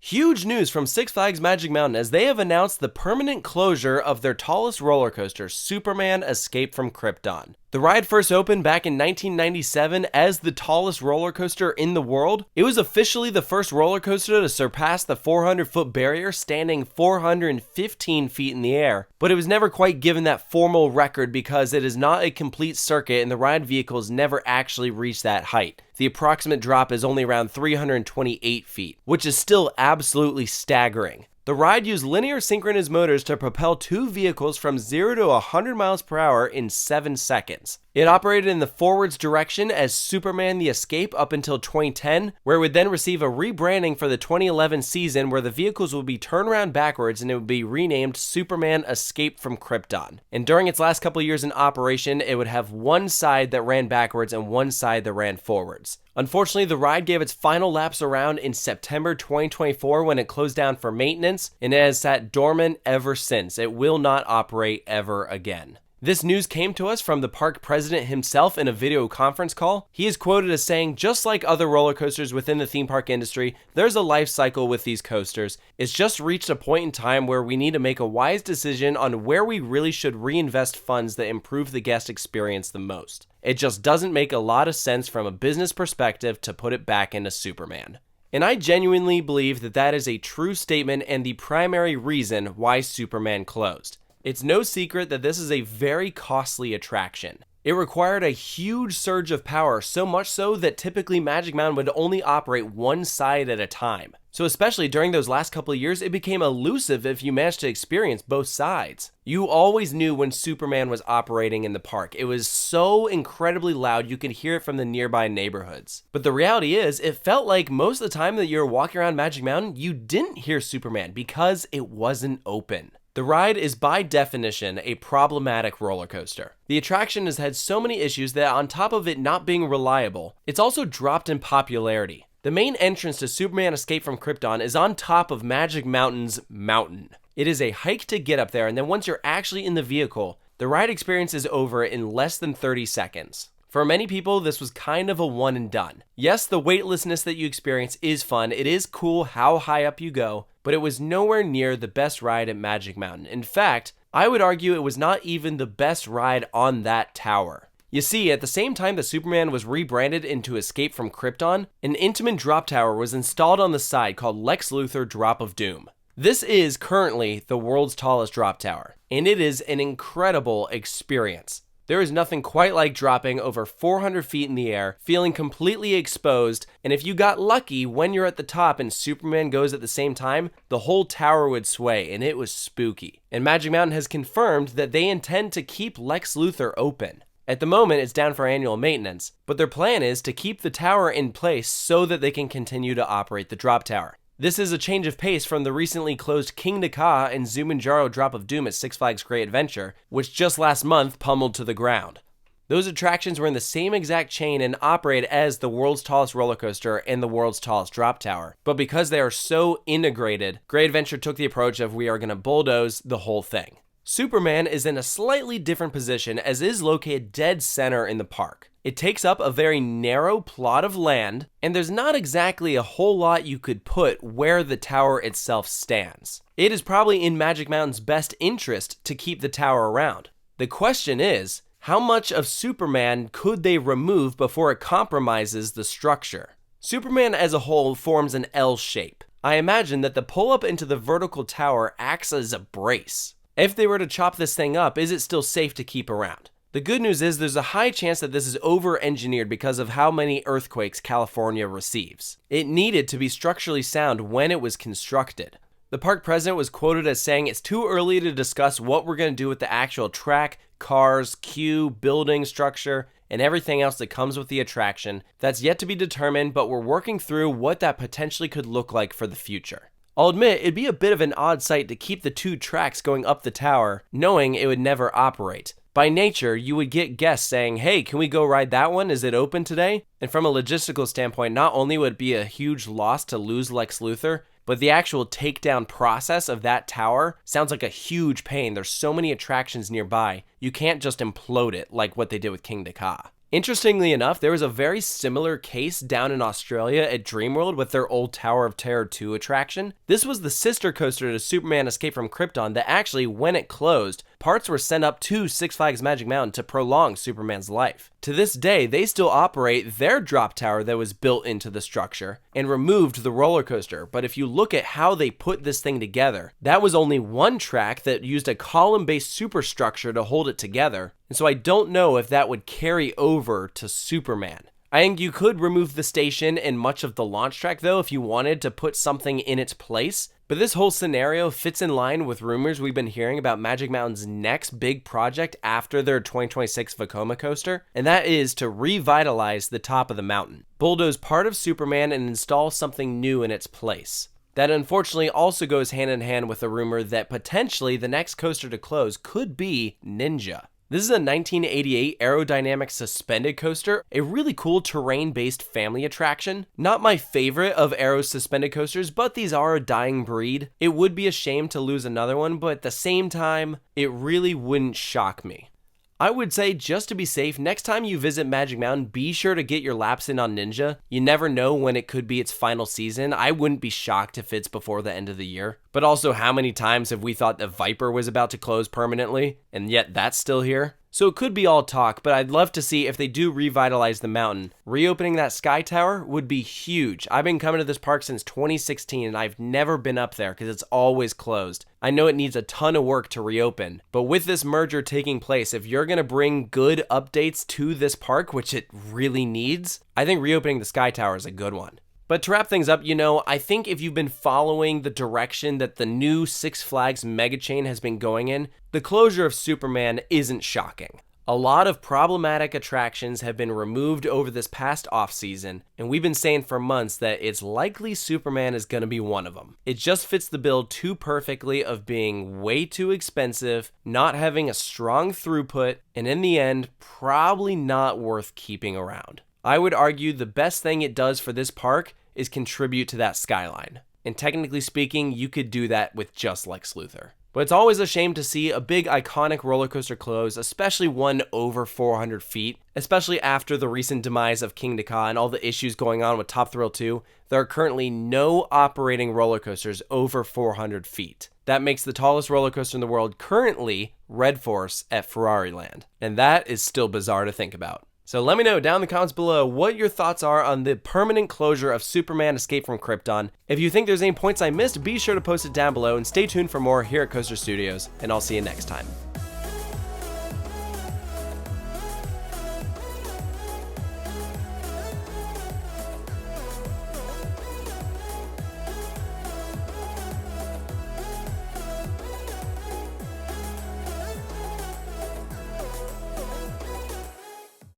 Huge news from Six Flags Magic Mountain as they have announced the permanent closure of their tallest roller coaster, Superman Escape from Krypton. The ride first opened back in 1997 as the tallest roller coaster in the world. It was officially the first roller coaster to surpass the 400-foot barrier, standing 415 feet in the air. But it was never quite given that formal record because it is not a complete circuit and the ride vehicles never actually reached that height. The approximate drop is only around 328 feet, which is still absolutely staggering. The ride used linear synchronous motors to propel two vehicles from 0 to 100 miles per hour in 7 seconds. It operated in the forwards direction as Superman the Escape up until 2010, where it would then receive a rebranding for the 2011 season where the vehicles would be turned around backwards and it would be renamed Superman Escape from Krypton. And during its last couple years in operation, it would have one side that ran backwards and one side that ran forwards. Unfortunately, the ride gave its final laps around in September 2024 when it closed down for maintenance, and it has sat dormant ever since. It will not operate ever again. This news came to us from the park president himself in a video conference call. He is quoted as saying, "Just like other roller coasters within the theme park industry, there's a life cycle with these coasters. It's just reached a point in time where we need to make a wise decision on where we really should reinvest funds that improve the guest experience the most. It just doesn't make a lot of sense from a business perspective to put it back into Superman." And I genuinely believe that that is a true statement and the primary reason why Superman closed. It's no secret that this is a very costly attraction. It required a huge surge of power, so much so that typically Magic Mountain would only operate one side at a time. So especially during those last couple of years, it became elusive if you managed to experience both sides. You always knew when Superman was operating in the park. It was so incredibly loud you could hear it from the nearby neighborhoods. But the reality is, it felt like most of the time that you were walking around Magic Mountain, you didn't hear Superman because it wasn't open. The ride is by definition a problematic roller coaster. The attraction has had so many issues that on top of it not being reliable, it's also dropped in popularity. The main entrance to Superman Escape from Krypton is on top of Magic Mountain's mountain. It is a hike to get up there, and then once you're actually in the vehicle, the ride experience is over in less than 30 seconds. For many people, this was kind of a one and done. Yes, the weightlessness that you experience is fun. It is cool how high up you go, but it was nowhere near the best ride at Magic Mountain. In fact, I would argue it was not even the best ride on that tower. You see, at the same time that Superman was rebranded into Escape from Krypton, an Intamin drop tower was installed on the side called Lex Luthor Drop of Doom. This is currently the world's tallest drop tower, and it is an incredible experience. There is nothing quite like dropping over 400 feet in the air, feeling completely exposed, and if you got lucky when you're at the top and Superman goes at the same time, the whole tower would sway, and it was spooky. And Magic Mountain has confirmed that they intend to keep Lex Luthor open. At the moment, it's down for annual maintenance, but their plan is to keep the tower in place so that they can continue to operate the drop tower. This is a change of pace from the recently closed King Ka and Zumanjaro Drop of Doom at Six Flags Great Adventure, which just last month pummeled to the ground. Those attractions were in the same exact chain and operate as the world's tallest roller coaster and the world's tallest drop tower. But because they are so integrated, Great Adventure took the approach of we are going to bulldoze the whole thing. Superman is in a slightly different position as it is located dead center in the park. It takes up a very narrow plot of land, and there's not exactly a whole lot you could put where the tower itself stands. It is probably in Magic Mountain's best interest to keep the tower around. The question is, how much of Superman could they remove before it compromises the structure? Superman as a whole forms an L shape. I imagine that the pull-up into the vertical tower acts as a brace. If they were to chop this thing up, is it still safe to keep around? The good news is there's a high chance that this is over-engineered because of how many earthquakes California receives. It needed to be structurally sound when it was constructed. The park president was quoted as saying, "It's too early to discuss what we're going to do with the actual track, cars, queue, building structure, and everything else that comes with the attraction. That's yet to be determined, but we're working through what that potentially could look like for the future." I'll admit, it'd be a bit of an odd sight to keep the two tracks going up the tower, knowing it would never operate. By nature, you would get guests saying, "Hey, can we go ride that one? Is it open today?" And from a logistical standpoint, not only would it be a huge loss to lose Lex Luthor, but the actual takedown process of that tower sounds like a huge pain. There's so many attractions nearby, you can't just implode it like what they did with King Ka. Interestingly enough, there was a very similar case down in Australia at Dreamworld with their old Tower of Terror 2 attraction. This was the sister coaster to Superman Escape from Krypton that actually, when it closed, parts were sent up to Six Flags Magic Mountain to prolong Superman's life. To this day, they still operate their drop tower that was built into the structure and removed the roller coaster. But if you look at how they put this thing together, that was only one track that used a column-based superstructure to hold it together. And so I don't know if that would carry over to Superman. I think you could remove the station and much of the launch track though if you wanted to put something in its place. But this whole scenario fits in line with rumors we've been hearing about Magic Mountain's next big project after their 2026 Vekoma coaster, and that is to revitalize the top of the mountain, bulldoze part of Superman and install something new in its place. That unfortunately also goes hand in hand with the rumor that potentially the next coaster to close could be Ninja. This is a 1988 aerodynamic suspended coaster, a really cool terrain-based family attraction. Not my favorite of Aero's suspended coasters, but these are a dying breed. It would be a shame to lose another one, but at the same time, it really wouldn't shock me. I would say, just to be safe, next time you visit Magic Mountain, be sure to get your laps in on Ninja. You never know when it could be its final season. I wouldn't be shocked if it's before the end of the year. But also, how many times have we thought that Viper was about to close permanently, and yet that's still here? So it could be all talk, but I'd love to see if they do revitalize the mountain. Reopening that Sky Tower would be huge. I've been coming to this park since 2016 and I've never been up there because it's always closed. I know it needs a ton of work to reopen, but with this merger taking place, if you're going to bring good updates to this park, which it really needs, I think reopening the Sky Tower is a good one. But to wrap things up, I think if you've been following the direction that the new Six Flags mega chain has been going in, the closure of Superman isn't shocking. A lot of problematic attractions have been removed over this past off-season, and we've been saying for months that it's likely Superman is going to be one of them. It just fits the bill too perfectly of being way too expensive, not having a strong throughput, and in the end, probably not worth keeping around. I would argue the best thing it does for this park is contribute to that skyline. And technically speaking, you could do that with just Lex Luthor. But it's always a shame to see a big iconic roller coaster close, especially one over 400 feet, especially after the recent demise of King Ka and all the issues going on with Top Thrill 2. There are currently no operating roller coasters over 400 feet. That makes the tallest roller coaster in the world currently Red Force at Ferrari Land. And that is still bizarre to think about. So let me know down in the comments below what your thoughts are on the permanent closure of Superman Escape from Krypton. If you think there's any points I missed, be sure to post it down below and stay tuned for more here at Coaster Studios, and I'll see you next time.